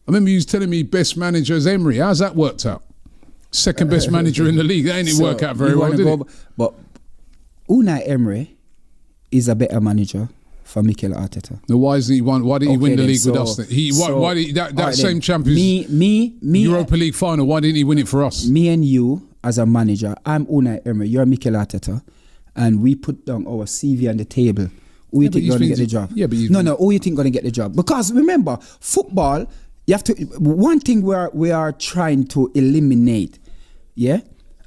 I remember you was telling me best manager is Emery. How's that worked out? Second best manager in the league. That ain't work out very well, did it? But Unai Emery is a better manager for Mikel Arteta. Now why didn't he win the league with us? Why did that same Champions Europa League final? Why didn't he win it for us? Me and you as a manager, I'm Unai Emery. You're Mikel Arteta, and we put down our CV on the table. Who you think going to get the job? Yeah, but who you think going to get the job? Because remember, football. You have to. One thing we are trying to eliminate, yeah,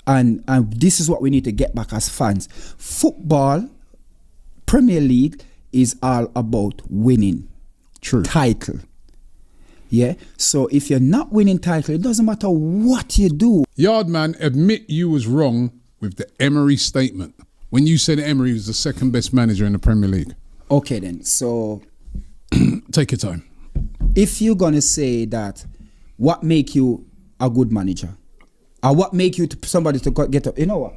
and this is what we need to get back as fans. Football, Premier League is all about winning. True. Title. Yeah. So if you're not winning title, it doesn't matter what you do. Yardman, admit you was wrong with the Emery statement when you said Emery was the second best manager in the Premier League. Okay then. So take your time. If you're gonna say that, what make you a good manager, or what make you somebody to get up? You know what?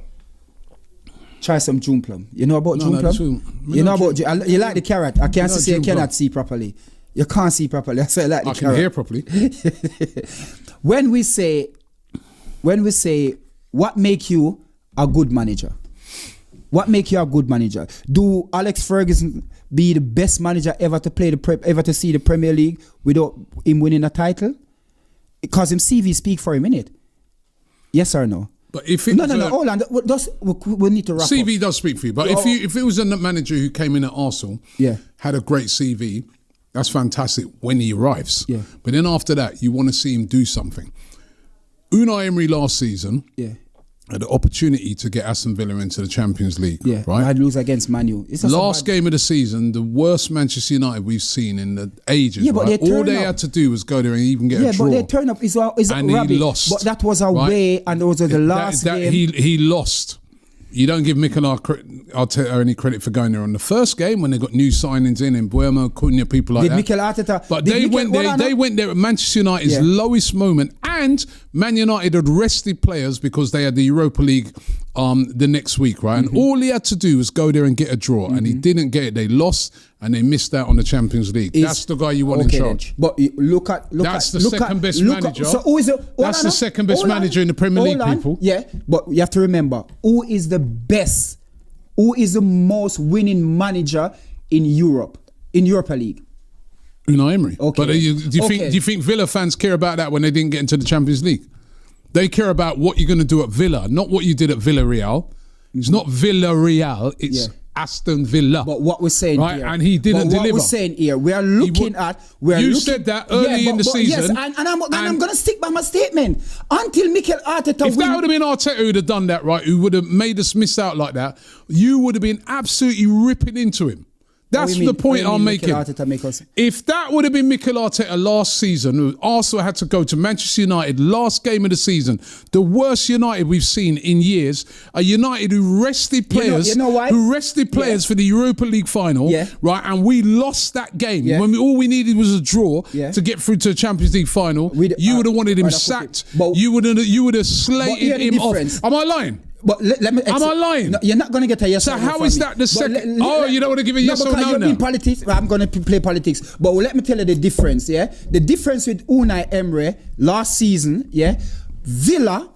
Try some June plum. You know about June plum? You know about you like the carrot. I can't see. You cannot see properly. You can't see properly. That's why I like the carrot. I can hear properly. When we say, what make you a good manager? What make you a good manager? Do Alex Ferguson be the best manager ever to play ever to see the Premier League without him winning a title? Because him CV speak for a minute. Yes or no? But if no, hold on. We need to wrap CV up. does speak for you. But if it was a manager who came in at Arsenal, had a great CV, that's fantastic when he arrives. Yeah. But then after that, you want to see him do something. Unai Emery last season had the opportunity to get Aston Villa into the Champions League. Yeah, right? I'd lose against Man U. Last game of the season, the worst Manchester United we've seen in the ages. Yeah, but right? All they had to do was go there and even get a draw. Yeah, but their turn up is and rubbish. He lost. But that was away, and it was the last game. He lost. You don't give Mikel Arteta any credit for going there on the first game when they got new signings in Buemo, Cunha, people like that. Mikel Arteta? But they went there at Manchester United's lowest moment, and Man United had rested players because they had the Europa League the next week, right? And all he had to do was go there and get a draw, and he didn't get it. They lost, and they missed out on the Champions League. That's the guy you want in charge. But That's the second best manager. So who is that's the second best manager in the Premier League, people. Yeah, but you have to remember, who is the best, who is the most winning manager in Europe, in Europa League? Unai Emery. Okay. But do you think Villa fans care about that when they didn't get into the Champions League? They care about what you're going to do at Villa, not what you did at Villarreal. It's not Villarreal, it's Aston Villa. But what we're saying here, and he didn't deliver. What we're saying here, we are looking at. You said that early in the season. Yes, and I'm going to stick by my statement until Mikel Arteta. If that would have been Arteta who'd have done that, right, who would have made us miss out like that, you would have been absolutely ripping into him. That's the point I'm making. If that would have been Mikel Arteta last season, Arsenal had to go to Manchester United, last game of the season, the worst United we've seen in years, a United who rested players, for the Europa League final, right? And we lost that game when all we needed was a draw to get through to the Champions League final. You would have wanted him sacked. You would have slated him off. Am I lying? But let me. Am I lying? No, you're not going to get a yes. So how is that the second? You don't want to give a yes or no? You're in politics. I'm going to play politics. But let me tell you the difference. Yeah, the difference with Unai Emery last season. Yeah, Villa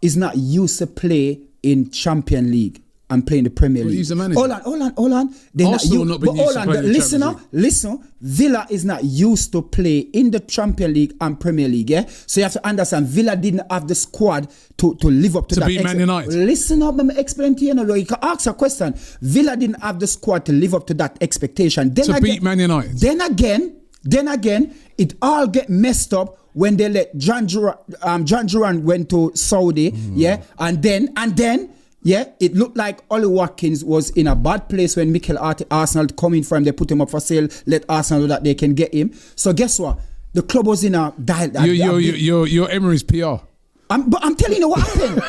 is not used to play in Champions League and play in the Premier League. He's the manager. Hold on. Listen. Villa is not used to play in the Champions League and Premier League. Yeah, so you have to understand. Villa didn't have the squad to live up to that. To beat Man United. Listen up, let me explain to you. You can ask a question. Villa didn't have the squad to live up to that expectation. Beat Man United. Then again, it all get messed up when they let John Duran went to Saudi. Yeah, and then. Yeah, it looked like Ollie Watkins was in a bad place when Mikel Arsenal coming for him. They put him up for sale. Let Arsenal know that they can get him. So guess what? The club was in a dial. You're Emery's PR. But I'm telling you what happened.